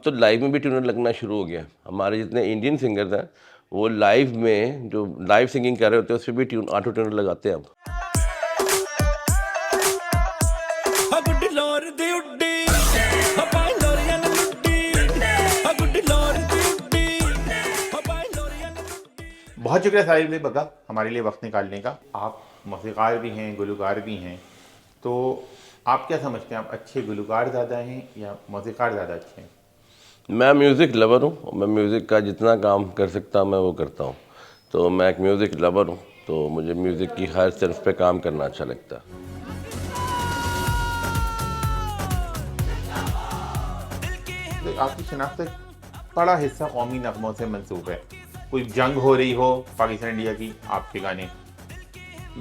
तो लाइव में भी ट्यूनर लगना शुरू हो गया। हमारे जितने इंडियन सिंगर्स हैं वो लाइव में जो लाइव सिंगिंग कर रहे होते हैं उस पर भी ऑटो ट्यूनर लगाते हैं अब। बहुत शुक्रिया साहिब ने बगा हमारे लिए वक्त निकालने का। आप मौसीक़ार भी हैं, गुलकार भी हैं, तो आप क्या समझते हैं, आप अच्छे गुलकार ज़्यादा हैं या मौसीक़ार ज़्यादा अच्छे हैं? मैं म्यूज़िक लवर हूँ, मैं म्यूज़िक का जितना काम कर सकता मैं वो करता हूँ। तो मैं एक म्यूज़िक लवर हूँ, तो मुझे म्यूज़िक की हर तरफ पे काम करना अच्छा लगता है। तो आपकी शनाख्त एक बड़ा हिस्सा कौमी नगमों से मंसूब है। कोई जंग हो रही हो पाकिस्तान इंडिया की, आपके गाने,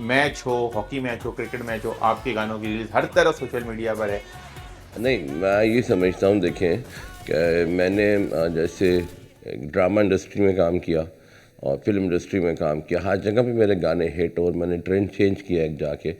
मैच हो, हॉकी मैच हो, क्रिकेट मैच हो, आपके गानों की रिलीज़ हर तरफ सोशल मीडिया पर है। नहीं, मैं ये समझता हूँ, देखें कि मैंने जैसे ड्रामा इंडस्ट्री में काम किया और फिल्म इंडस्ट्री में काम किया, हर जगह पे मेरे गाने हिट और मैंने ट्रेंड चेंज किया एक जाके।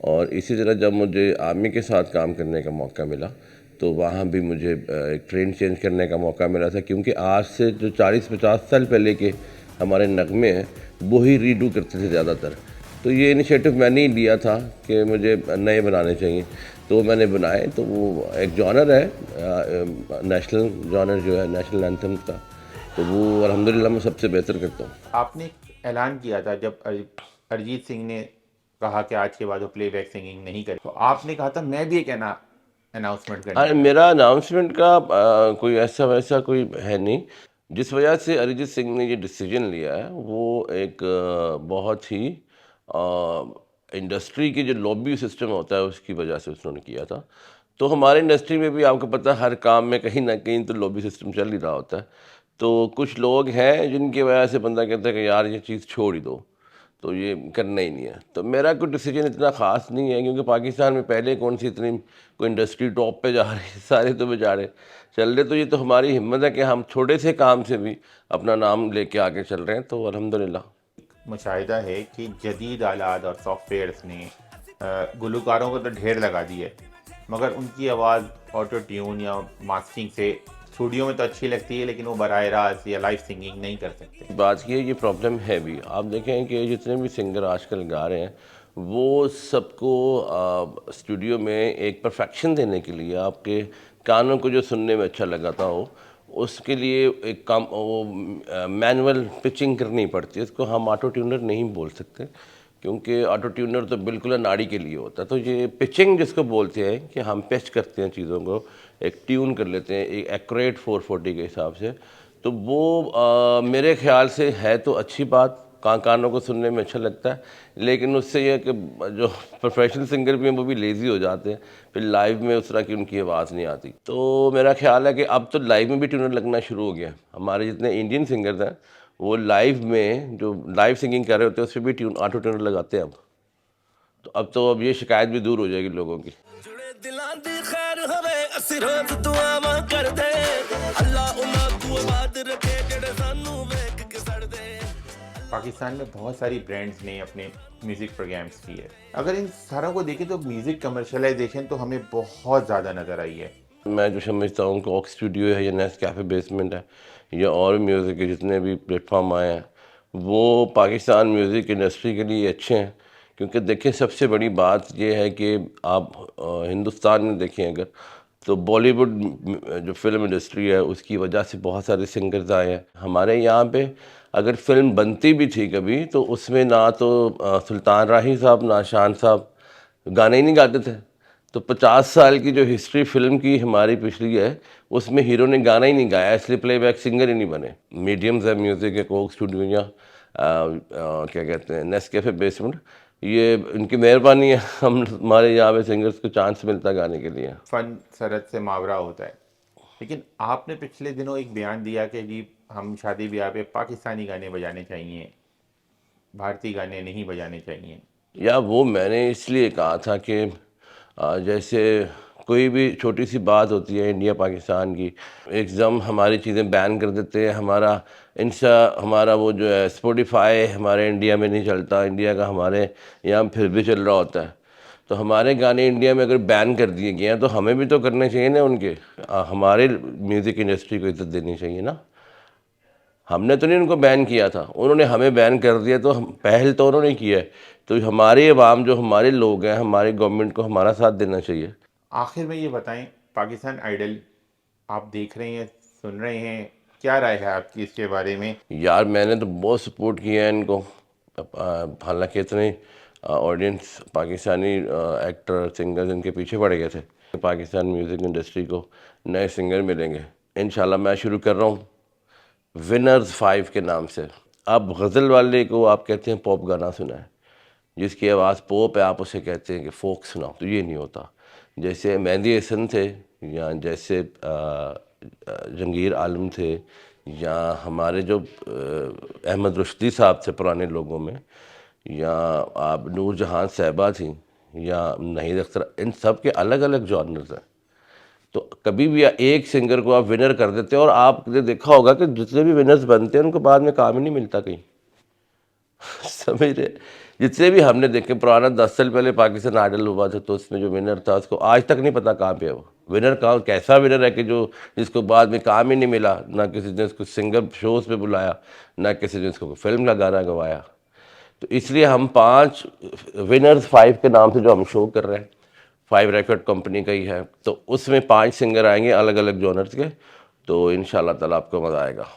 और इसी तरह जब मुझे आर्मी के साथ काम करने का मौका मिला तो वहाँ भी मुझे एक ट्रेंड चेंज करने का मौका मिला था, क्योंकि आज से जो 40-50 साल पहले के हमारे नगमे हैं वो ही रीडू करते थे ज़्यादातर। तो ये इनिशिएटिव मैंने ही लिया था कि मुझे नए बनाने चाहिए, तो मैंने बनाए। तो वो एक जॉनर है, नेशनल जॉनर जो है नेशनल एंथम का, तो वो अल्हम्दुलिल्लाह मैं सबसे बेहतर करता हूँ। आपने एक ऐलान किया था जब अरिजीत सिंह ने कहा कि आज के बाद वो प्लेबैक सिंगिंग नहीं करे, तो आपने कहा था मैं भी एक अनाउंसमेंट करने अरे वाला मेरा अनाउंसमेंट का कोई ऐसा वैसा कोई है नहीं। जिस वजह से अरिजीत सिंह ने ये डिसीजन लिया है वो एक बहुत ही इंडस्ट्री की जो लॉबी सिस्टम होता है उसकी वजह से उसने किया था। तो हमारे इंडस्ट्री में भी आपको पता है हर काम में कहीं ना कहीं तो लॉबी सिस्टम चल ही रहा होता है। तो कुछ लोग हैं जिनकी वजह से बंदा कहता है कि यार ये चीज़ छोड़ ही दो, तो ये करना ही नहीं है। तो मेरा कोई डिसीजन इतना ख़ास नहीं है, क्योंकि पाकिस्तान में पहले कौन सी इतनी कोई इंडस्ट्री टॉप पे जा रही है, सारे तो बेचारे चल रहे। तो ये तो हमारी हिम्मत है कि हम छोटे से काम से भी अपना नाम लेके आगे चल रहे हैं, तो अल्हम्दुलिल्लाह। मुशाहिदा है कि जदीद आलात और सॉफ्टवेयर्स ने गुलकारों को तो ढेर लगा दी है, मगर उनकी आवाज़ ऑटो ट्यून या मास्टरिंग से स्टूडियो में तो अच्छी लगती है, लेकिन वो बराह रास्त या लाइव सिंगिंग नहीं कर सकते। बात ये प्रॉब्लम है भी। आप देखें कि जितने भी सिंगर आजकल गा रहे हैं वो सबको स्टूडियो में एक परफेक्शन देने के लिए, आपके कानों को जो सुनने में अच्छा लगाता हो, उसके लिए एक काम वो मैनुअल पिचिंग करनी पड़ती है। इसको हम ऑटो ट्यूनर नहीं बोल सकते, क्योंकि ऑटो ट्यूनर तो बिल्कुल नाड़ी के लिए होता है। तो ये पिचिंग जिसको बोलते हैं कि हम पिच करते हैं चीज़ों को, एक ट्यून कर लेते हैं एक एक्यूरेट 440 के हिसाब से, तो वो मेरे ख्याल से है तो अच्छी बात, कानों को सुनने में अच्छा लगता है। लेकिन उससे यह कि जो प्रोफेशनल सिंगर भी हैं वो भी लेज़ी हो जाते हैं, फिर लाइव में उस तरह की उनकी आवाज़ नहीं आती। तो मेरा ख्याल है कि अब तो लाइव में भी ट्यूनर लगना शुरू हो गया। हमारे जितने इंडियन सिंगर्स हैं वो लाइव में जो लाइव सिंगिंग कर रहे होते हैं उस पर भी ऑटो ट्यूनर लगाते हैं अब। तो अब ये शिकायत भी दूर हो जाएगी लोगों की। पाकिस्तान में बहुत सारी ब्रांड्स ने अपने म्यूज़िक प्रोग्राम्स किए। अगर इन सारों को देखें तो म्यूज़िक कमर्शलाइजेशन तो हमें बहुत ज़्यादा नज़र आई है। मैं जो समझता हूँ कि ऑक्स स्टूडियो है या नेस्ट कैफ़े बेसमेंट है या और म्यूज़िक के जितने भी प्लेटफॉर्म आए हैं वो पाकिस्तान म्यूज़िक इंडस्ट्री के लिए अच्छे हैं। क्योंकि देखिए सबसे बड़ी बात ये है कि आप हिंदुस्तान में देखें अगर, तो बॉलीवुड जो फिल्म इंडस्ट्री है उसकी वजह से बहुत सारे सिंगर्स आए हैं हमारे यहाँ पे। अगर फिल्म बनती भी थी कभी तो उसमें ना तो सुल्तान राही साहब ना शान साहब गाने ही नहीं गाते थे। तो 50 साल की जो हिस्ट्री फिल्म की हमारी पिछली है उसमें हीरो ने गाना ही नहीं गाया, इसलिए प्लेबैक सिंगर ही नहीं बने। मीडियम्स है म्यूज़िक के, कोक स्टूडियो या क्या कहते हैं नेस्कैफे बेसमेंट, ये इनकी मेहरबानी है हम हमारे यहाँ पे सिंगर्स को चांस मिलता है गाने के लिए। फ़न सरहद से मावरा होता है। लेकिन आपने पिछले दिनों एक बयान दिया कि जी हम शादी ब्याह पे पाकिस्तानी गाने बजाने चाहिए, भारतीय गाने नहीं बजाने चाहिए। या वो मैंने इसलिए कहा था कि जैसे कोई भी छोटी सी बात होती है इंडिया पाकिस्तान की, एकदम हमारी चीज़ें बैन कर देते हैं। हमारा वो जो है स्पॉटिफाई हमारे इंडिया में नहीं चलता, इंडिया का हमारे यहाँ फिर भी चल रहा होता है। तो हमारे गाने इंडिया में अगर बैन कर दिए गए हैं तो हमें भी तो करने चाहिए ना उनके। हमारे म्यूज़िक इंडस्ट्री को इज्जत देनी चाहिए ना। हमने तो नहीं उनको बैन किया था, उन्होंने हमें बैन कर दिया, तो हम पहल तो उन्होंने किया है। तो हमारे अवाम जो हमारे लोग हैं, हमारी गवर्नमेंट को हमारा साथ देना चाहिए। आखिर में ये बताएं, पाकिस्तान आइडल आप देख रहे हैं, सुन रहे हैं, क्या राय है आपकी इसके बारे में? यार मैंने तो बहुत सपोर्ट किया है इनको। हालांकि इतने ऑडियंस पाकिस्तानी एक्टर सिंगर्स इनके पीछे पड़ गए थे। पाकिस्तान म्यूज़िक इंडस्ट्री को नए सिंगर मिलेंगे इंशाल्लाह। मैं शुरू कर रहा हूँ विनर्स 5 के नाम से। अब गज़ल वाले को आप कहते हैं पॉप गाना सुना है, जिसकी आवाज़ पॉप है आप उसे कहते हैं कि फोक सुनाओ, तो ये नहीं होता। जैसे मेहंदी हसन थे, या जैसे जंगीर आलम थे, या हमारे जो अहमद रुश्दी साहब थे पुराने लोगों में, या आप नूर जहां साहिबा थी, या नहीद अख्तर, इन सब के अलग अलग जॉनर्स हैं। तो कभी भी एक सिंगर को आप विनर कर देते हो, और आपने देखा होगा कि जितने भी विनर्स बनते हैं उनको बाद में काम ही नहीं मिलता कहीं। समझ रहे? जितने भी हमने देखे, पुराना 10 साल पहले पाकिस्तान आइडल हुआ था, तो उसमें जो विनर था उसको आज तक नहीं पता कहाँ पे है वो विनर, कहाँ कैसा विनर है कि जो जिसको बाद में काम ही नहीं मिला, ना किसी ने उसको सिंगर शोज़ पे बुलाया, ना किसी ने उसको फिल्म का गाना गवाया। तो इसलिए हम 5 विनर्स 5 के नाम से जो हम शो कर रहे हैं, 5 रिकॉर्ड कंपनी का ही है, तो उसमें 5 सिंगर आएंगे अलग अलग जॉनर्स के। तो इंशाल्लाह ताला आपको मज़ा आएगा।